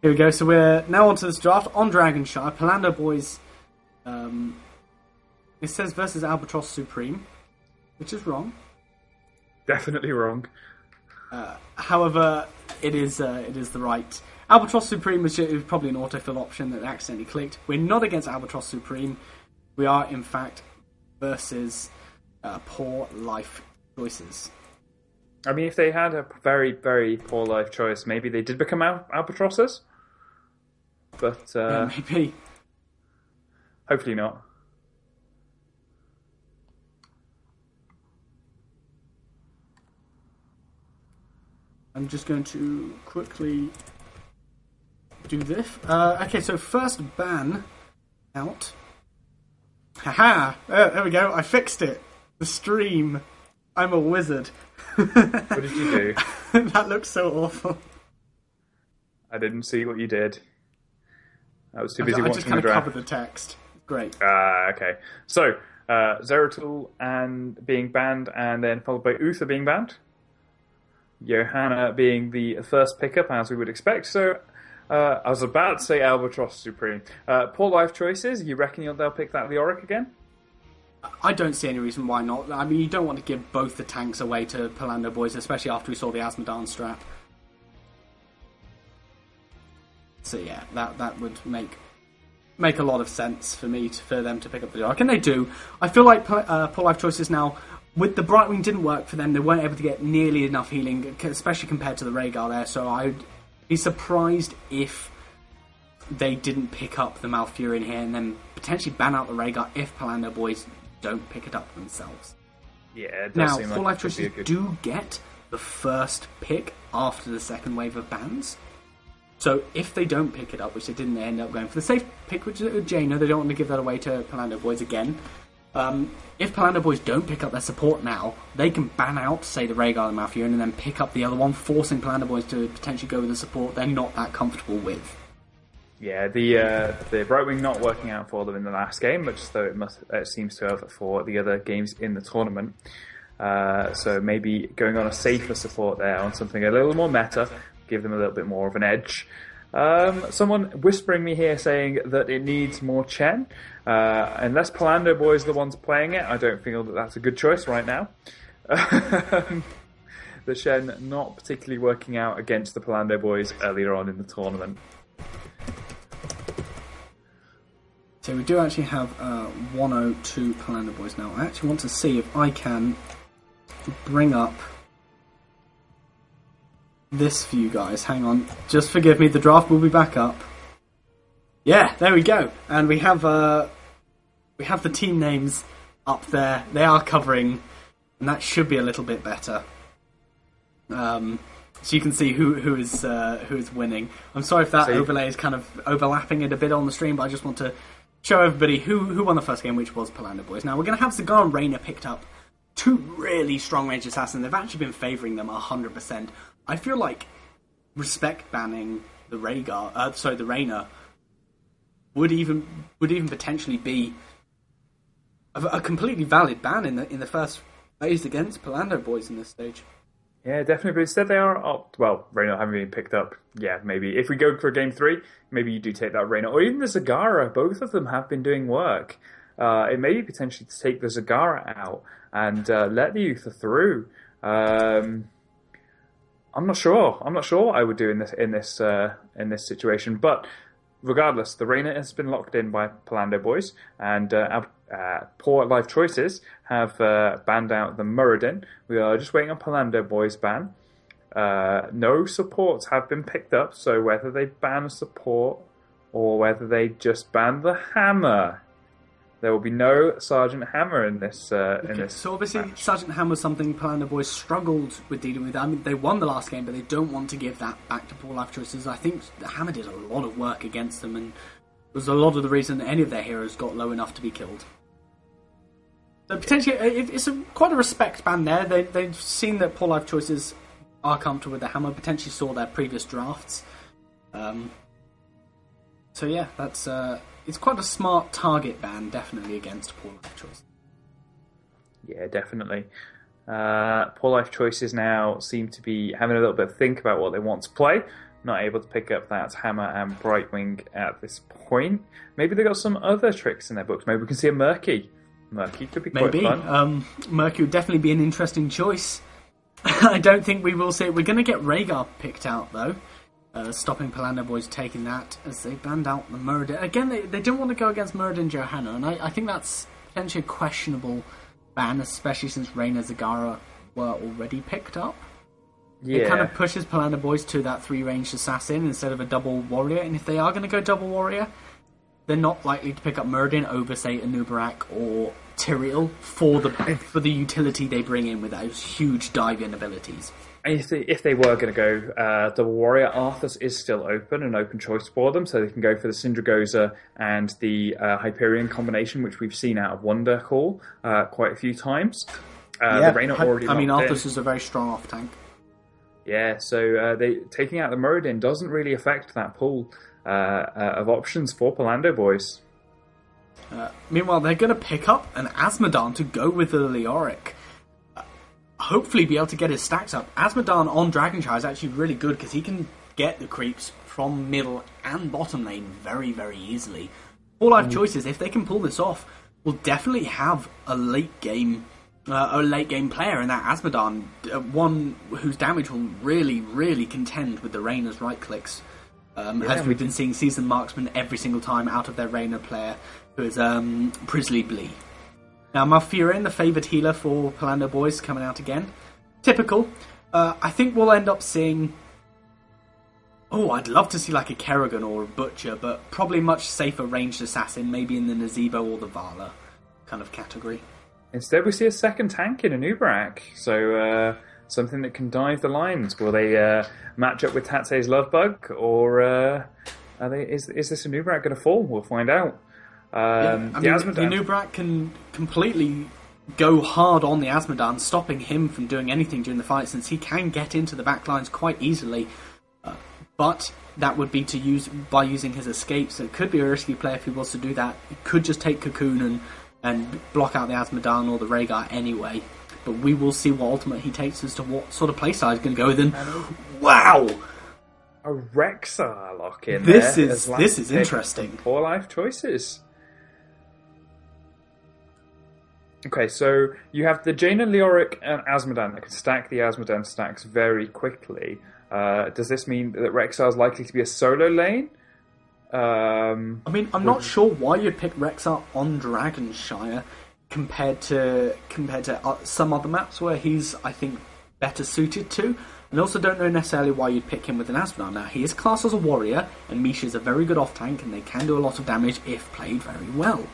Here we go. So we're now onto this draft on Dragonshire. Polando Boys. It says versus Albatross Supreme, which is wrong. Definitely wrong. However, it is the right. Albatross Supreme was probably an autofill option that accidentally clicked. We're not against Albatross Supreme. We are, in fact, versus Poor Life Choices. I mean, if they had a very, very poor life choice, maybe they did become albatrosses. But Yeah, maybe. hopefully not. I'm just going to quickly do this. Okay, so first ban out. Haha! There we go. I fixed it. The stream. I'm a wizard. What did you do? That looks so awful. I didn't see what you did. I was too busy I watching just kind the of draft. covered the text. Great. Okay. So, Zeratul and being banned, and then followed by Uther being banned. Johanna being the first pickup, as we would expect. So, I was about to say Albatross Supreme. Poor life choices. You reckon they'll pick that Leoric again? I don't see any reason why not. I mean, you don't want to give both the tanks away to Polando Boys, especially after we saw the Asmodan strap. So yeah, that would make a lot of sense for them to pick up the Leoric, and they do. I feel like Poor Life Choices now, with the Brightwing didn't work for them. They weren't able to get nearly enough healing, especially compared to the Rhaegar there. So I'd be surprised if they didn't pick up the Malfurion here and then potentially ban out the Rhaegar if Polando Boys don't pick it up themselves. Yeah, it does Now, seem Full like Life it could be Choices a good... do get the first pick after the second wave of bans. So if they don't pick it up, which they didn't, they end up going for the safe pick, which is Jaina. They don't want to give that away to Polando Boys again. If Polando Boys don't pick up their support now, they can ban out, say, the Rhaegar and Malfurion, and then pick up the other one, forcing Polando Boys to potentially go with the support they're not that comfortable with. Yeah, the Brightwing not working out for them in the last game, much as though it seems to have for the other games in the tournament. So maybe going on a safer support there, on something a little more meta, give them a little bit more of an edge. Someone whispering me here saying that it needs more Chen. Unless Polando Boys are the ones playing it, I don't feel that that's a good choice right now. The Shen not particularly working out against the Polando Boys earlier on in the tournament. So we do actually have 102 Polando Boys now. I actually want to see if I can bring up this for you guys. Hang on. Just forgive me, the draft will be back up. Yeah, there we go. And we have the team names up there. They are covering, and that should be a little bit better. So you can see who is winning. I'm sorry if that overlay is kind of overlapping it a bit on the stream, but I just want to show everybody who won the first game, which was Polando Boys. Now we're going to have Zagar and Reyna picked up. Two really strong range assassins. They've actually been favouring them 100%. I feel like respect banning the the Reyna would even potentially be a completely valid ban in the first phase against Polando Boys in this stage. Yeah, definitely. But instead they are up. Well, Reyna having been picked up. Yeah, maybe. If we go for game 3, maybe you do take that Reyna. Or even the Zagara. Both of them have been doing work. It may be potentially to take the Zagara out and let the Uther through. I'm not sure. I'm not sure what I would do in this situation. But regardless, the Reyna has been locked in by Polando Boys, and Poor Life Choices have banned out the Muradin. We are just waiting on Polando Boys' ban. No supports have been picked up, so whether they ban a support or whether they just ban the hammer, there will be no Sergeant Hammer in this. So obviously, match. Sergeant Hammer was something Polando Boys struggled with dealing with. I mean, they won the last game, but they don't want to give that back to Poor Life Choices. I think the Hammer did a lot of work against them, and was a lot of the reason that any of their heroes got low enough to be killed. So potentially, it's quite a respect ban there. They've seen that Poor Life Choices are comfortable with the Hammer. Potentially saw their previous drafts. So yeah, that's. It's quite a smart target ban, definitely, against Poor Life Choices. Yeah, definitely. Poor Life Choices now seem to be having a little bit of think about what they want to play. not able to pick up that Hammer and Brightwing at this point. Maybe they got some other tricks in their books. Maybe we can see a Murky. Murky could be quite fun. Murky would definitely be an interesting choice. I don't think we will see it. We're going to get Rhaegar picked out, though. Stopping Polando Boys taking that as they banned out the Muradin. Again, they didn't want to go against Muradin Johanna, and I think that's potentially a questionable ban, especially since Reyna Zagara were already picked up. Yeah. It kind of pushes Polando Boys to that 3-ranged assassin instead of a double warrior, and if they are going to go double warrior, they're not likely to pick up Muradin over, say, Anubarak or Tyrael for the utility they bring in with those huge dive-in abilities. If they were going to go double warrior, Arthas is still an open choice for them, so they can go for the Syndragoza and the Hyperion combination, which we've seen out of Wonder Call quite a few times. The Reyna already Arthas is a very strong off-tank. Yeah, so taking out the Muradin doesn't really affect that pool of options for Polando Boys. Meanwhile, they're going to pick up an Azmodan to go with the Leoric. Hopefully be able to get his stacks up. Azmodan on Dragonshy is actually really good because he can get the creeps from middle and bottom lane very, very easily. PoorLifeChoices, if they can pull this off, will definitely have a late game player in that Azmodan, one whose damage will really, really contend with the Reyna's right clicks. As we've been seeing Seasoned Marksman every single time out of their Reyna player, who is Prisley Blee. Now, Malfurion, the favoured healer for Polando Boys, coming out again. Typical. I think we'll end up seeing... I'd love to see like a Kerrigan or a Butcher, but probably much safer ranged assassin, maybe in the Nazebo or the Vala kind of category. Instead, we see a second tank in Anubarak, so something that can dive the lines. Will they match up with Tatsei's Lovebug, or is this Anubarak going to fall? We'll find out. The Anubarak can completely go hard on the Azmodan, stopping him from doing anything during the fight, since he can get into the backlines quite easily. But that would be by using his escape, so it could be a risky play if he was to do that. He could just take Cocoon and block out the Azmodan or the Rhaegar anyway. But we will see what ultimate he takes as to what sort of playstyle he's going to go with. And wow! A Rexar lock in this is interesting. PoorLifeChoices. Okay, so you have the Jaina, Leoric, and Azmodan that can stack the Azmodan stacks very quickly. Does this mean that Rexar is likely to be a solo lane? I'm not sure why you'd pick Rexar on Dragonshire compared to some other maps where he's, I think, better suited to. And I also don't know necessarily why you'd pick him with an Azmodan. Now, he is classed as a warrior, and Misha's a very good off-tank, and they can do a lot of damage if played very well.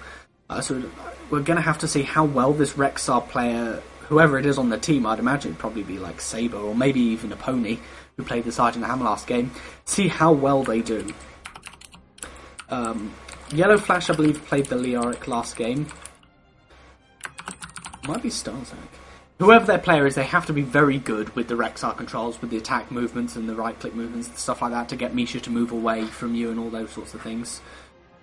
So we're going to have to see how well this Rexar player, whoever it is on the team, I'd imagine it'd probably be like Saber, or maybe even a Pony, who played the Sergeant Ham last game, see how well they do. Yellow Flash, I believe, played the Leoric last game. Might be Starzak. Whoever their player is, they have to be very good with the Rexar controls, with the attack movements and the right-click movements and stuff like that to get Misha to move away from you and all those sorts of things.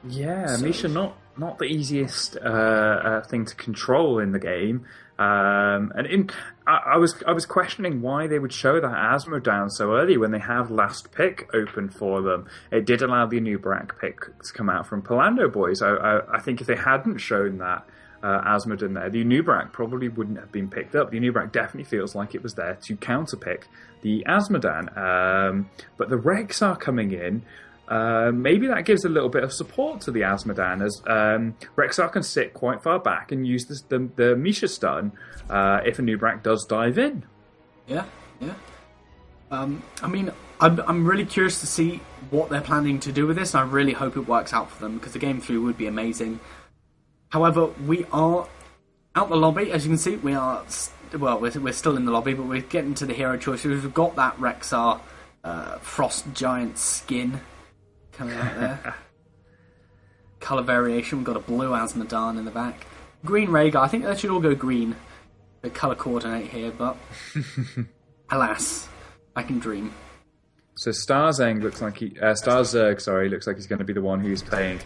Yeah, so. Misha not the easiest thing to control in the game. I was questioning why they would show that Azmodan so early when they have last pick open for them. It did allow the Anubarak pick to come out from Polando Boys. I think if they hadn't shown that Azmodan there, the Anubarak probably wouldn't have been picked up. The Anubarak definitely feels like it was there to counterpick the Azmodan. But the Rexar coming in, maybe that gives a little bit of support to the Azmodan, as Rexar can sit quite far back and use the Misha stun if Anubarak does dive in. Yeah. I'm really curious to see what they're planning to do with this, and I really hope it works out for them, because the game 3 would be amazing. However, we are out the lobby. As you can see, we are... we're still in the lobby, but we're getting to the hero choices. We've got that Rexar Frost Giant skin coming out there. Colour variation, we've got a blue Azmodan in the back. Green Rhaegar, I think they should all go green. The colour coordinate here, but alas, I can dream. So Starzerg looks like he's going to be the one who's playing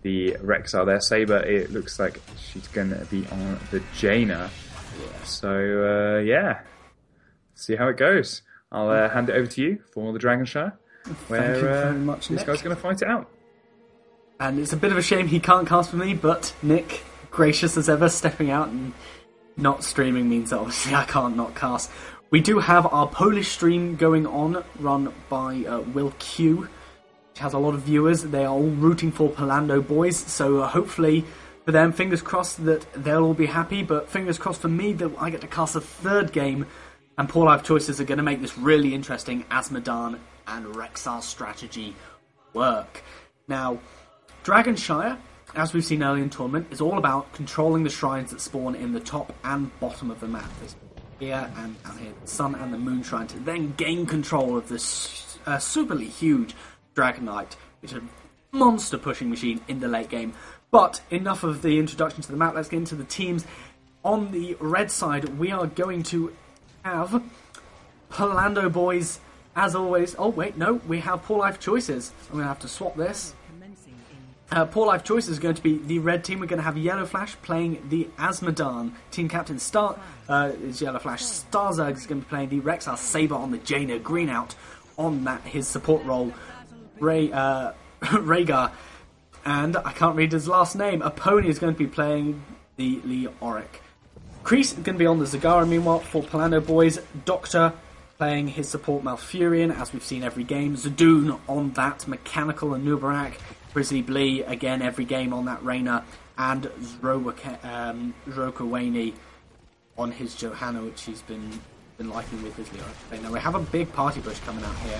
the Rexar there. Saber, it looks like she's going to be on the Jaina. Yeah. So, see how it goes. I'll hand it over to you for the Dragonshire. where Thank you very much, this Nick. guy's going to fight it out. And it's a bit of a shame he can't cast for me, but Nick, gracious as ever, stepping out and not streaming means that obviously I can't not cast. We do have our Polish stream going on, run by Will Q, which has a lot of viewers. They are all rooting for Polando boys, so hopefully for them, fingers crossed that they'll all be happy, but fingers crossed for me that I get to cast a third game, and PoorLifeChoices are going to make this really interesting Azmodan and Rexar strategy work. Now, Dragonshire, as we've seen earlier in the tournament, is all about controlling the shrines that spawn in the top and bottom of the map. There's here and down here, the Sun and the Moon Shrine, to then gain control of this superly huge Dragon Knight, which is a monster pushing machine in the late game. But enough of the introduction to the map, let's get into the teams. On the red side, we are going to have Polando boys, as always. Oh wait, no, we have PoorLifeChoices. I'm going to have to swap this. PoorLifeChoices is going to be the red team. We're going to have Yellow Flash playing the Azmodan. Team captain is Yellow Flash. Starzerg is going to be playing the Rexar Saber on the Jaina. Green out on that his support role. Rhaegar. And I can't read his last name. A Pony is going to be playing the Leoric. Kreese is going to be on the Zagara, meanwhile, for Polando boys. Doctor playing his support Malfurion, as we've seen every game. Zadoon on that. Mechanical and Nubarak. Grizzly Blee, again, every game on that Reyna. And Zrokaweni on his Johanna, which he's been liking with his Leoric. Now, we have a big party push coming out here.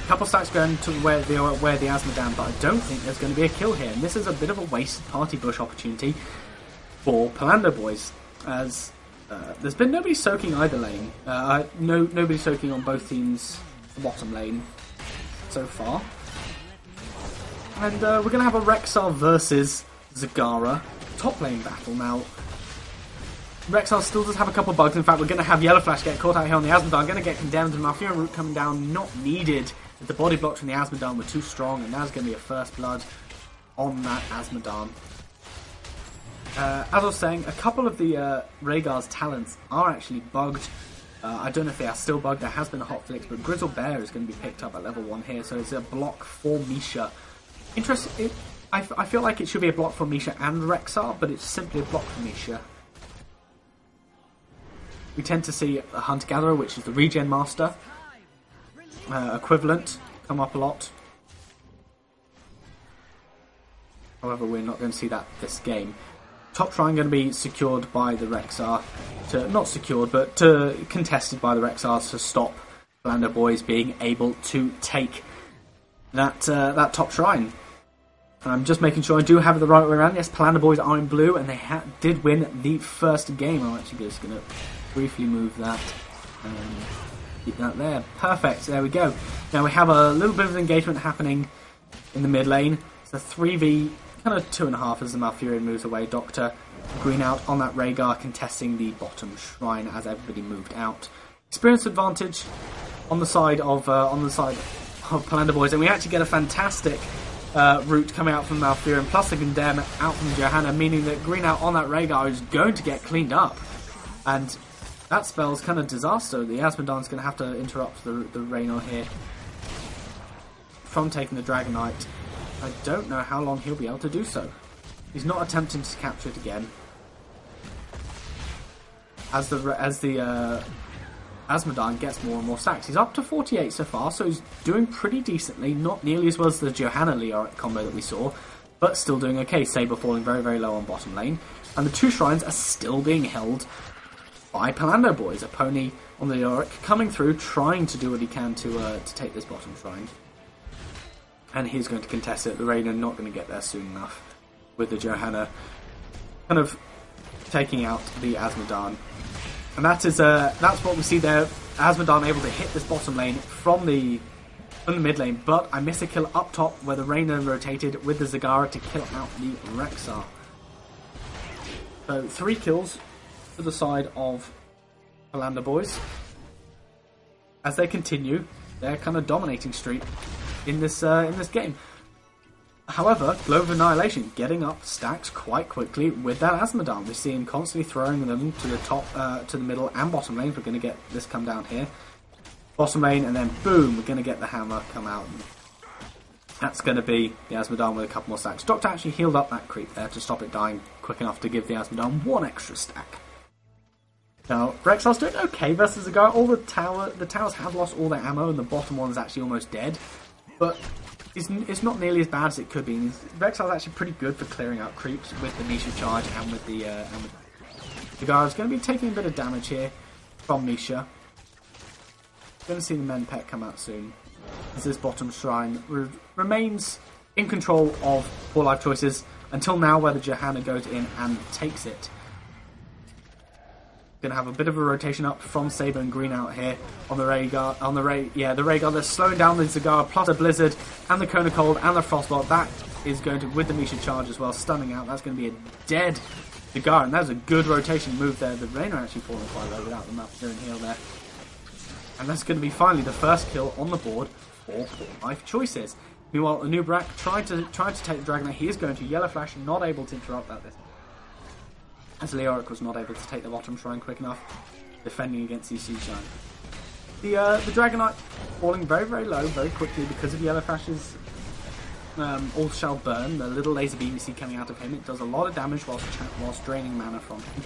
A couple stacks going to where the Azmodan, but I don't think there's going to be a kill here. And this is a bit of a wasted party bush opportunity for Polando boys, as there's been nobody soaking either lane. Nobody soaking on both teams' bottom lane so far. And we're going to have a Rexar versus Zagara top lane battle. Now, Rexar still does have a couple of bugs. In fact, we're going to have Yellow Flash get caught out here on the Azmodan. Going to get condemned, and Malfurion route coming down, not needed. The body blocks from the Azmodan were too strong, and that's going to be a first blood on that Azmodan. As I was saying, a couple of the Rhaegar's talents are actually bugged. I don't know if they are still bugged. There has been a hotfix, but Grizzle Bear is going to be picked up at level 1 here, so it's a block for Misha. Interesting. I feel like it should be a block for Misha and Rexar, but it's simply a block for Misha. We tend to see a Hunter-Gatherer, which is the Regen Master equivalent, come up a lot. However, we're not going to see that this game. Top shrine going to be secured by the Rexar. Not secured, but contested by the Rexars to stop Polando boys being able to take that top shrine. And I'm just making sure I do have it the right way around. Yes, Polando boys are in blue, and they did win the first game. I'm actually just going to briefly move that and keep that there. Perfect, there we go. Now we have a little bit of engagement happening in the mid lane. It's a 3v, kind of 2.5 as the Malfurion moves away. Doctor green out on that Rhaegar, contesting the bottom shrine as everybody moved out. Experience advantage on the side of Polando boys, and we actually get a fantastic route coming out from Malfurion, plus the condemn out from Johanna, meaning that green out on that Rhaegar is going to get cleaned up. And that spell's kind of disaster. The Azmodan's going to have to interrupt the Reyna here from taking the Dragon Knight. I don't know how long he'll be able to do so. He's not attempting to capture it again. As the Azmodan gets more and more stacks. He's up to 48 so far, so he's doing pretty decently. Not nearly as well as the Johanna Leoric combo that we saw, but still doing okay. Saber falling very, very low on bottom lane. And the two shrines are still being held by Polando boys. A Pony on the Leoric coming through, trying to do what he can to take this bottom shrine. And he's going to contest it. The Reyna not going to get there soon enough, with the Johanna kind of taking out the Azmodan. And that's what we see there. Azmodan able to hit this bottom lane from the mid lane, but I miss a kill up top where the Reyna rotated with the Zagara to kill out the Rexar. So 3 kills to the side of Polando boys as they continue their kind of dominating streak in this game. However, Globe of Annihilation getting up stacks quite quickly with that Azmodan. We see him constantly throwing them to the top, to the middle and bottom lanes. We're going to get this come down here. bottom lane, and then boom, we're going to get the hammer come out. And that's going to be the Azmodan with a couple more stacks. Doctor actually healed up that creep there to stop it dying quick enough to give the Azmodan one extra stack. Now, Rexar's doing okay versus the guy. The towers have lost all their ammo, and the bottom one's actually almost dead. But it's not nearly as bad as it could be. Rexar's actually pretty good for clearing out creeps with the Misha charge and with the guard's going to be taking a bit of damage here from Misha. Going to see the men pet come out soon, as this bottom shrine remains in control of PoorLifeChoices until now, where the Johanna goes in and takes it. Going to have a bit of a rotation up from Saber and Green out here on the Rhaegar. The Rhaegar, they're slowing down the Zagara plus the Blizzard and the Cone of Cold and the Frostbolt. That is going to, with the Misha charge as well, stunning out. That's going to be a dead Zagara, and that was a good rotation move there. The Reyna actually falling quite low without the Malfurion heal there. And that's going to be finally the first kill on the board for PoorLifeChoices. Meanwhile, Anubarak tried to take the Dragonite. He is going to Yellow Flash, not able to interrupt that this time, as Leoric was not able to take the bottom shrine quick enough, defending against these siege giants. The Dragonite falling very, very low, very quickly because of Yellow Flash's All Shall Burn, the little laser beam you see coming out of him. It does a lot of damage whilst draining mana from him.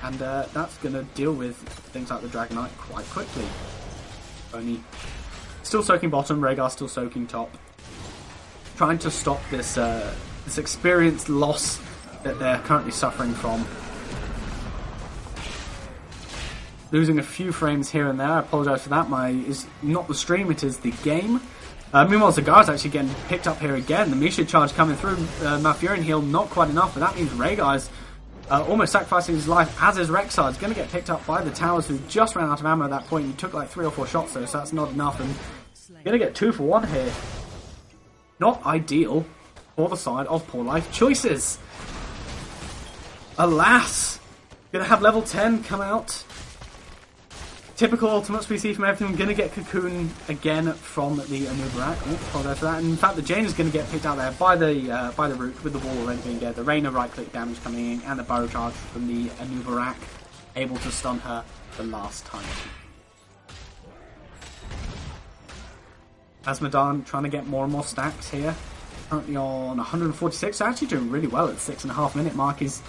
And that's going to deal with things like the Dragonite quite quickly. Only still soaking bottom, Rhaegar still soaking top. Trying to stop this experienced loss that they're currently suffering from. Losing a few frames here and there. I apologise for that. It's not the stream, it is the game. Meanwhile, Zagara's actually getting picked up here again. The Misha charge coming through. Malfurion heal not quite enough, but that means Rhaegar is almost sacrificing his life, as is Rexar. It's going to get picked up by the towers, who just ran out of ammo at that point. He took like 3 or 4 shots though, so that's not enough. And going to get 2 for 1 here. Not ideal for the side of PoorLifeChoices. Alas! Going to have level 10 come out. Typical ultimates we see from everything. Going to get Cocoon again from the Anubarak. For that. In fact, the Jane is going to get picked out there by the root, with the wall already being dead. The Reyna right-click damage coming in, and the Burrow charge from the Anubarak, able to stun her the last time. Azmodan trying to get more and more stacks here. Currently on 146, so actually doing really well at the 6.5 minute mark. He's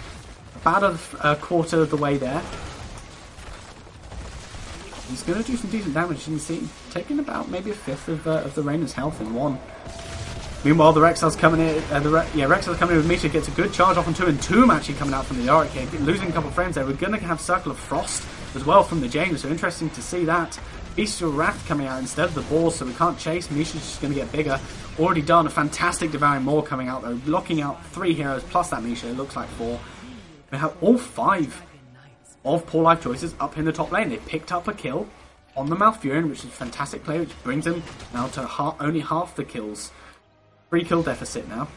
about a quarter of the way there. He's going to do some decent damage. You can see taking about maybe a fifth of the Reyna's health in one. Meanwhile, the Rexar's coming in. Rexar's coming in with Misha, gets a good charge off on 2, and Tomb actually coming out from the Yorick here, losing a couple of frames there. We're going to have Circle of Frost as well from the James, so interesting to see that. Bestial Wrath coming out instead of the Boar, so we can't chase. Misha's just going to get bigger. Already done. A fantastic Devouring Maw coming out though, blocking out 3 heroes plus that Misha. It looks like 4. We have all 5 of PoorLifeChoices up in the top lane. They picked up a kill on the Malfurion, which is a fantastic play, which brings them now to only half the kills. 3 kill deficit now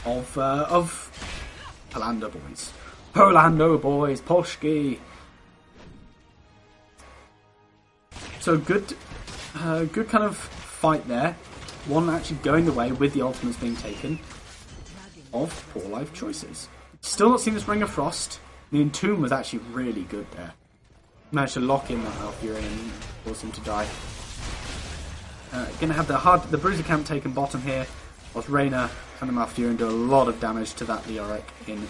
of Polando boys. Polando boys, Polski. So good kind of fight there. One actually going the way with the ultimates being taken of PoorLifeChoices. Still not seen this Ring of Frost. The Entomb was actually really good there. Managed to lock in that Malfurion and force him to die. Gonna have the Bruiser Camp taken bottom here, whilst Reyna and the Malfurion do a lot of damage to that Leoric in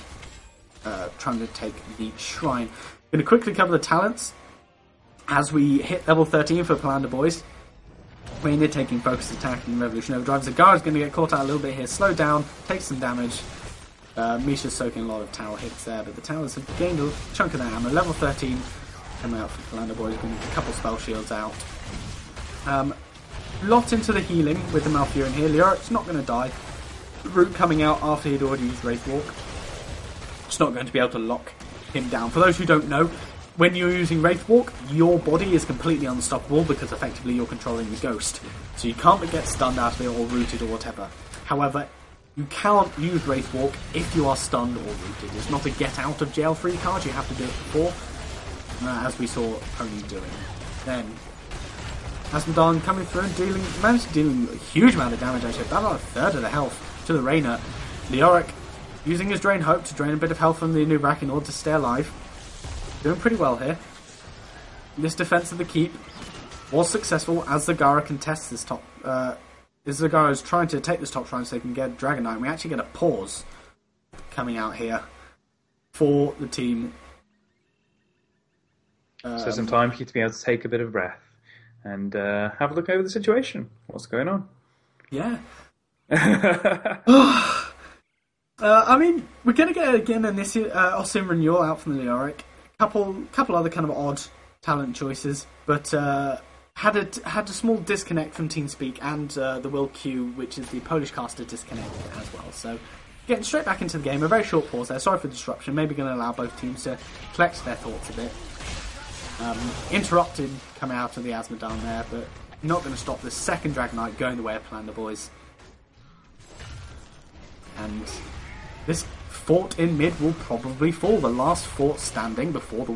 trying to take the shrine. Gonna quickly cover the talents as we hit level 13 for Polando boys. Reyna taking focus attack and Revolution Overdrive. Zagara's going to get caught out a little bit here, slow down, take some damage. Misha's soaking a lot of tower hits there, but the towers have gained a chunk of their ammo. Level 13 coming out for Polando boys, going to get a couple spell shields out. Lot into the healing with the Malfurion here. Leoric's not going to die. Root coming out after he'd already used Wraith Walk. It's not going to be able to lock him down. For those who don't know, when you're using Wraith Walk, your body is completely unstoppable because effectively you're controlling the ghost. So you can't get stunned out of it or rooted or whatever. However, you can't use Wraith Walk if you are stunned or rooted. It's not a get out of jail free card, you have to do it before, as we saw Pony doing. Then Azmodan coming through and managed to deal a huge amount of damage actually, about a third of the health to the Reyna. Leoric using his Drain Hope to drain a bit of health from the Anubarak in order to stay alive. Doing pretty well here. This defense of the keep was successful as Zagara contests this top. As Zagara is trying to take this top shrine so they can get Dragon Knight. We actually get a pause coming out here for the team. So some time for you to be able to take a bit of breath and have a look over the situation. What's going on? Yeah. I mean, we're going to get again Osim Renewal out from the Leoric. Couple other kind of odd talent choices, but had a small disconnect from TeamSpeak and the Will Q, which is the Polish caster, disconnected as well. So getting straight back into the game. A very short pause there. Sorry for the disruption. Maybe going to allow both teams to collect their thoughts a bit. Interrupted coming out of the Azmodan there, but not going to stop the second Dragon Knight going the way of Polando boys. And this fort in mid will probably fall. The last fort standing before the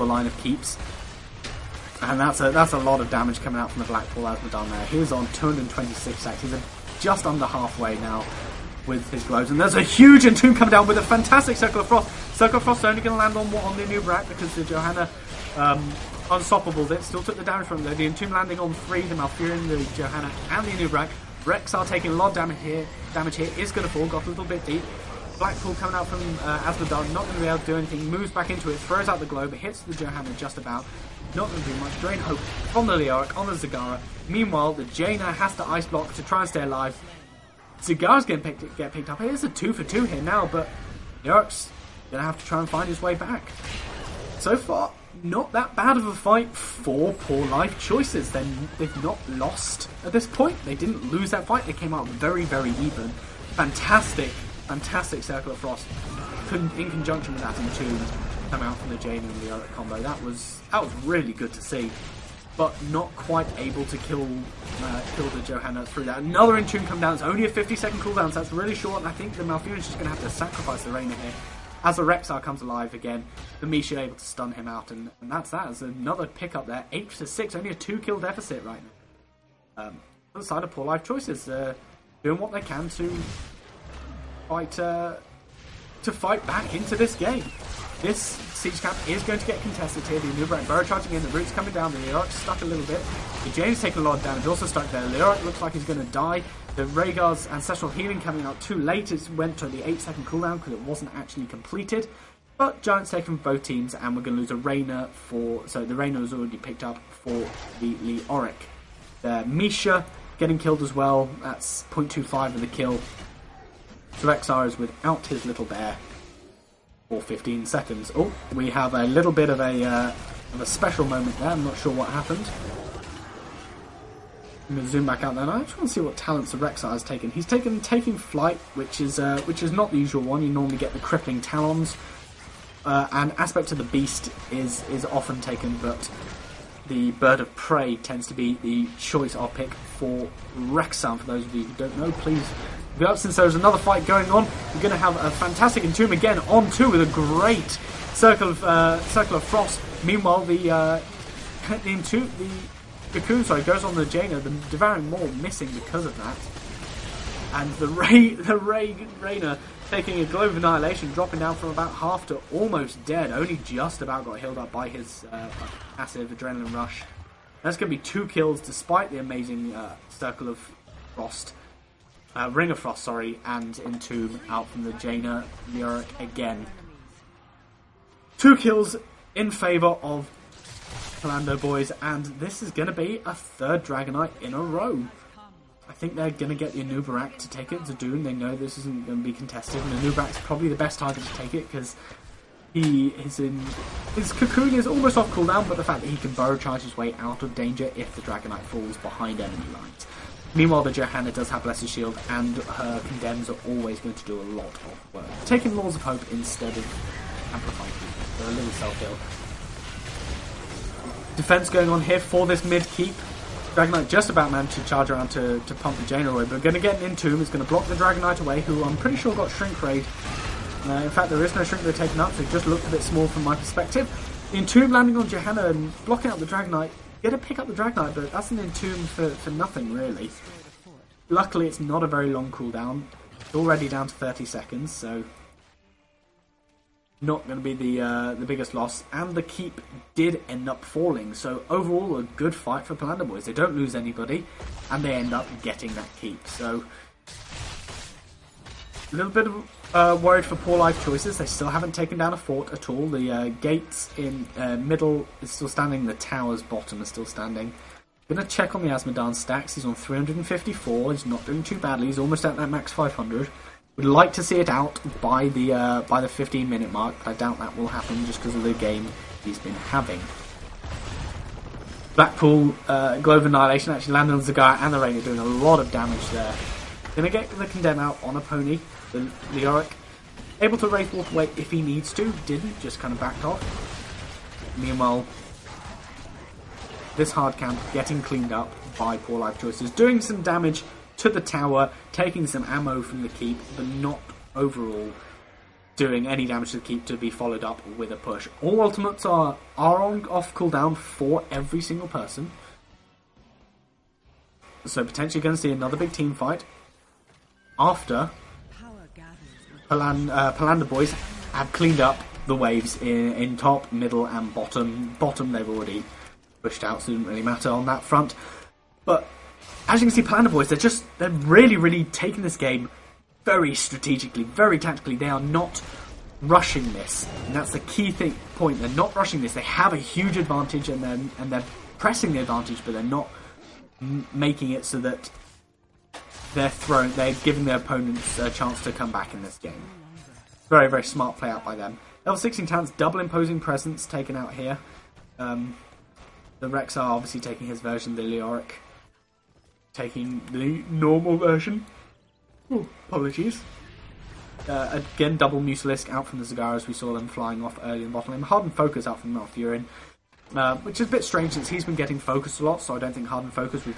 line of keeps. And that's a lot of damage coming out from the Blackpool Azmodan there. He's on 226 stacks. He's just under halfway now with his gloves. And there's a huge Entomb coming down with a fantastic Circle of Frost. Circle of Frost only going to land on the Nubarak because the Johanna unstoppables it. Still took the damage from there. The Entomb landing on 3, the Malfurion, the Johanna, and the Nubarak. Rexar taking a lot of damage here. Is going to fall. Got a little bit deep. Blackpool coming out from Azmodan, not going to be able to do anything. Moves back into it, throws out the globe, hits the Johanna just about. Not going to do much. Drain hope from the Leoric on the Zagara. Meanwhile, the Jaina has to ice block to try and stay alive. Zagara's going to get picked up. It's a 2 for 2 here now, but Leoric's going to have to try and find his way back. So far, not that bad of a fight for PoorLifeChoices. They've not lost at this point. They didn't lose that fight. They came out very, very even. Fantastic Circle of Frost in conjunction with that Entomb come out from the Jaina and the Leoric combo. That was really good to see, but not quite able to kill the Johanna through that. Another Entomb come down. It's only a 50-second cooldown, so that's really short, and I think the Malfurion's just going to have to sacrifice the Reina here. As the Rexar comes alive again, the Misha able to stun him out, and that's that. There's another pick-up there. 8-6, only a 2-kill deficit right now. On the side of PoorLifeChoices, doing what they can to fight back into this game. This siege camp is going to get contested here. The Nubarak Burrow charging in, the roots coming down, the Leoric's stuck a little bit. The Jane's taking a lot of damage, also stuck there. Leoric looks like he's going to die. The Rhaegar's Ancestral Healing coming out too late. It went to the 8-second cooldown because it wasn't actually completed. But Giant's taken from both teams, and we're going to lose a Reina so the Reina was already picked up for the Leoric. Misha getting killed as well. That's 0.25 of the kill. So Rexar is without his little bear for 15 seconds. Oh, we have a little bit of a special moment there. I'm not sure what happened. I'm going to zoom back out there. I just want to see what talents the Rexar has taken. He's taking Flight, which is not the usual one. You normally get the Crippling Talons. And Aspect of the Beast is often taken, but the Bird of Prey tends to be the choice I'll pick for Rexar. For those of you who don't know, please go up, since there's another fight going on. We're going to have a fantastic Entomb again on 2 with a great Circle of Frost. Meanwhile, the Cocoon goes on the Jaina, the Devouring Maw missing because of that. And the Reina taking a Globe of Annihilation, dropping down from about half to almost dead. Only just about got healed up by his massive Adrenaline Rush. That's going to be 2 kills despite the amazing Circle of Frost. Ring of Frost, and Entomb out from the Jaina Leoric again. 2 kills in favour of Polando boys, and this is going to be a 3rd Dragonite in a row. I think they're going to get the Nubarak to take it to Doom. They know this isn't going to be contested, and the Nubarak's probably the best target to take it because his Cocoon is almost off cooldown, but the fact that he can burrow charge his way out of danger if the Dragonite falls behind enemy lines. Meanwhile, the Johanna does have Blessed Shield, and her Condemns are always going to do a lot of work. Taking Laws of Hope instead of Amplifying People. They're a little self-heal. Defense going on here for this mid-keep. Dragonite just about managed to charge around to pump the Jaina away, but we're going to get an Entomb. It's going to block the Dragonite away, who I'm pretty sure got Shrink Raid. In fact, there is no Shrink Raid taken up, so it just looked a bit small from my perspective. The Entomb landing on Johanna and blocking out the Dragonite. Get to pick up the Dragonite, but that's an Entomb for nothing, really. Luckily, it's not a very long cooldown. It's already down to 30 seconds, so not going to be the biggest loss, and the keep did end up falling. So overall, a good fight for Polando boys. They don't lose anybody, and they end up getting that keep. So a little bit of worried for PoorLifeChoices. They still haven't taken down a fort at all. The gates in middle is still standing. The tower's bottom is still standing. Gonna check on the Azmodan stacks. He's on 354. He's not doing too badly. He's almost at that max 500. Would like to see it out by the 15-minute mark, but I doubt that will happen just because of the game he's been having. Blackpool Glove Annihilation actually landed on Zagara and the Rainer, doing a lot of damage there. Gonna get the Condemn out on a pony. The Leoric able to Wraith walk away if he needs to. Didn't, just kind of backed off. Meanwhile, this hard camp getting cleaned up by PoorLifeChoices, doing some damage to the tower, taking some ammo from the keep, but not overall doing any damage to the keep to be followed up with a push. All ultimates are on off cooldown for every single person. So potentially going to see another big team fight after Polando boys have cleaned up the waves in top, middle and bottom. Bottom they've already pushed out, so it didn't really matter on that front. But as you can see, Polando boys, they're really taking this game very strategically, very tactically. They are not rushing this, and that's the key point. They're not rushing this. They have a huge advantage, and they're pressing the advantage, but they're not making it so that they're giving their opponents a chance to come back in this game. Very smart play out by them. Level 16 talents, double imposing presence taken out here. The Rex are obviously taking his version, the Leoric taking the normal version. Ooh, apologies. Again, double Musilisk out from the Zagara as we saw them flying off early in the bottom lane. Hardened Focus out from Malfurion, which is a bit strange since he's been getting focused a lot, so I don't think Hardened Focus would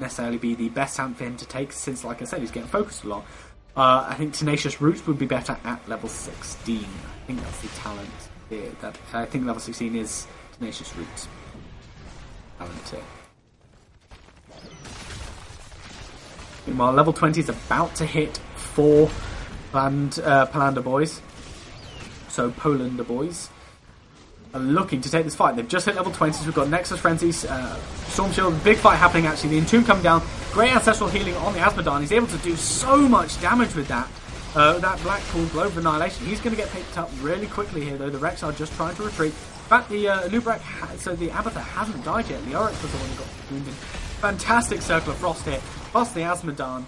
necessarily be the best talent for him to take, since, like I said, he's getting focused a lot. I think Tenacious Roots would be better at level 16. I think that's the talent here. I think level 16 is Tenacious Roots. Talent here. Meanwhile, level 20 is about to hit for Polando boys. So Polando boys are looking to take this fight. They've just hit level 20s. We've got Nexus Frenzy, Storm Shield, big fight happening actually. The Entomb coming down. Great Ancestral Healing on the Azmodan. He's able to do so much damage with that. That Blackpool Globe of Annihilation. He's going to get picked up really quickly here, though. The Rex are just trying to retreat. In fact, the Lubrak, so the Abathur hasn't died yet. Leoric was the one who got wounded. Fantastic Circle of Frost hit. Plus the Azmodan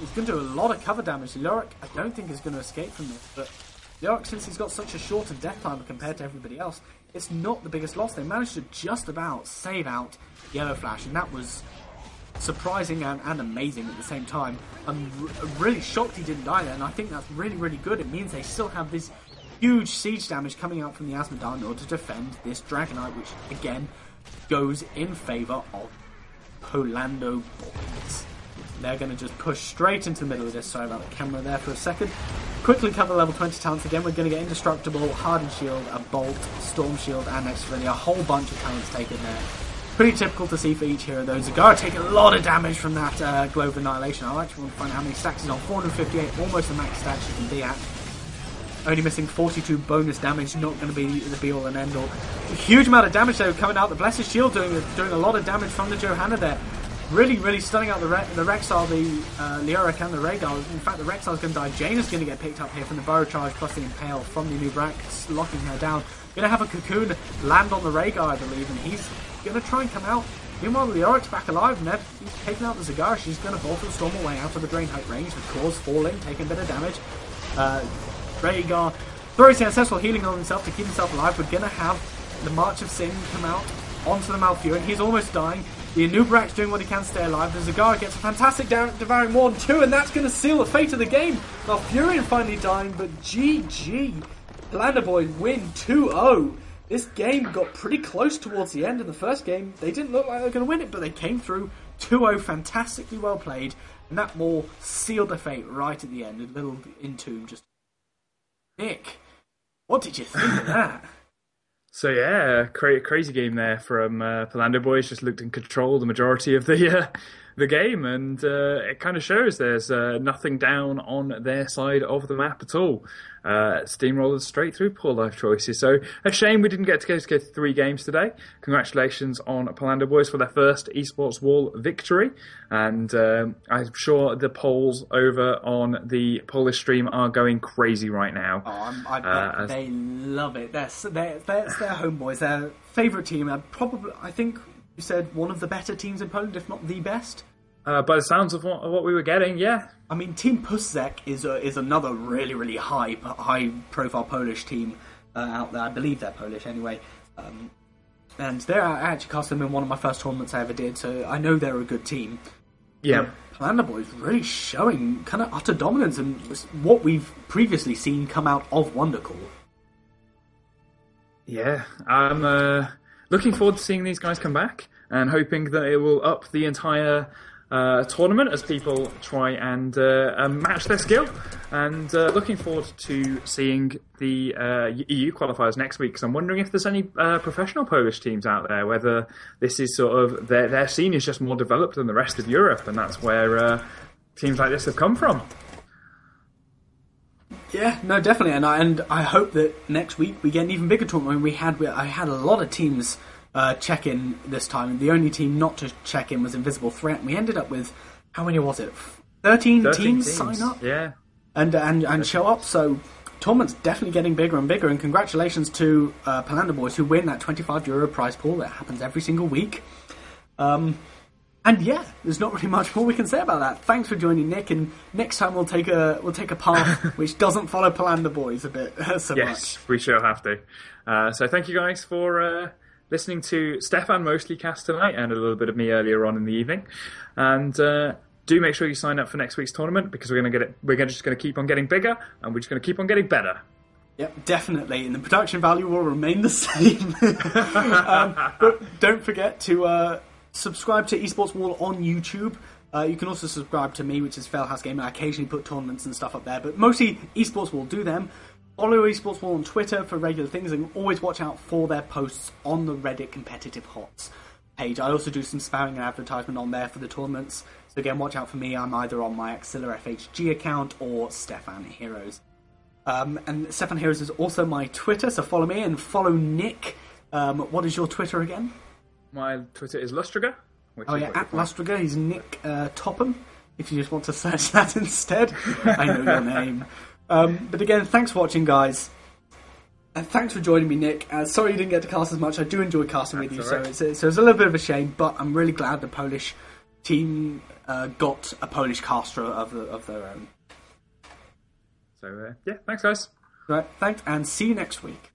is going to do a lot of cover damage. Leoric, I don't think is going to escape from this, but Leoric, since he's got such a shorter death time compared to everybody else, it's not the biggest loss. They managed to just about save out Yellow Flash, and that was surprising and amazing at the same time. I'm really shocked he didn't die there, and I think that's really good. It means they still have this huge siege damage coming out from the Azmodan in order to defend this Dragonite, which again goes in favour of Polando boys. They're going to just push straight into the middle of this. Sorry about the camera there for a second. Quickly cover level 20 talents again. We're going to get Indestructible, Hardened Shield, a Bolt, Storm Shield, and Exfilly. A whole bunch of talents taken there. Pretty typical to see for each hero though. Zagara taking a lot of damage from that Globe of Annihilation. I actually want to find out how many stacks he's on. 458, almost the max stats you can be at. Only missing 42 bonus damage, not going to be the be-all and end-all. A huge amount of damage though coming out. The Blessed Shield doing a lot of damage from the Johanna there. Really stunning out the Rexar, the Leoric and the Rhaegar. In fact, the Rexar's going to die. Jaina's going to get picked up here from the Burrow Charge plus the Impale from the Nubrak, locking her down. Going to have a Cocoon land on the Rhaegar, I believe, and he's going to try and come out. Meanwhile, the Leoric's back alive, and he's taking out the Zagara. She's going to bolt and storm away out of the Drain Height range. The Claws falling, taking a bit of damage. Rhaegar throws the Ancestral Healing on himself to keep himself alive. We're going to have the March of Sin come out onto the Malfurion. He's almost dying. The Anubrak's doing what he can to stay alive. The Zagara gets a fantastic Devouring Ward too, and that's going to seal the fate of the game. Malfurion finally dying, but GG. Polando boys win 2-0. This game got pretty close towards the end of the first game. They didn't look like they were going to win it, but they came through 2-0, fantastically well played, and that more sealed their fate right at the end. A little Entomb just... Nick, what did you think of that? So yeah, crazy game there from Polando boys. Just looked in control the majority of the the game, and it kind of shows there's nothing down on their side of the map at all. Steamrollers straight through PoorLifeChoices. So a shame we didn't get to go 3 games today. Congratulations on Polando boys for their first esports wall victory, and I'm sure the polls over on the Polish stream are going crazy right now. Oh, I bet they love it. That's their homeboys, their favourite team. I think you said one of the better teams in Poland, if not the best. By the sounds of what we were getting, yeah. I mean, Team Puszek is another really, really high profile Polish team out there. I believe they're Polish anyway. And I actually cast them in one of my first tournaments I ever did, so I know they're a good team. Yeah. Polando boys really showing kind of utter dominance and what we've previously seen come out of Wondercall. Yeah, I'm looking forward to seeing these guys come back and hoping that it will up the entire tournament as people try and match their skill. And looking forward to seeing the EU qualifiers next week, because I'm wondering if there's any professional Polish teams out there, whether this is sort of their scene is just more developed than the rest of Europe, and that's where teams like this have come from. Yeah, no, definitely, and I hope that next week we get an even bigger tournament. I had a lot of teams check in this time. The only team not to check in was Invisible Threat. We ended up with, how many was it? 13 teams sign up, yeah, and show up. So tournament's definitely getting bigger and bigger. And congratulations to Polando boys who win that €25 prize pool that happens every single week. And yeah, there's not really much more we can say about that. Thanks for joining, Nick. And next time we'll take a path which doesn't follow Polando boys a bit so much. Yes, we sure have to. So thank you guys for listening to Stefan mostly cast tonight, and a little bit of me earlier on in the evening. And do make sure you sign up for next week's tournament, because we're just going to keep on getting bigger, and we're just going to keep on getting better. Yep, definitely. And the production value will remain the same. But don't forget to subscribe to Esports Wall on YouTube. You can also subscribe to me, which is Failhouse Gaming. I occasionally put tournaments and stuff up there, but mostly Esports Wall. Do them. Follow Esports Wall on Twitter for regular things, and always watch out for their posts on the Reddit Competitive Hots page. I also do some spamming and advertisement on there for the tournaments. So again, watch out for me. I'm either on my Axilla FHG account or Stefan Heroes. And Stefan Heroes is also my Twitter, so follow me and follow Nick. What is your Twitter again? My Twitter is Lustriger. Oh yeah, at Lustriger. He's Nick Topham, if you just want to search that instead. I know your name. But again, thanks for watching, guys. And thanks for joining me, Nick. Sorry you didn't get to cast as much. I do enjoy casting with you, right. so it's a little bit of a shame, but I'm really glad the Polish team got a Polish caster of their own. So, yeah, thanks, guys. Right, thanks, and see you next week.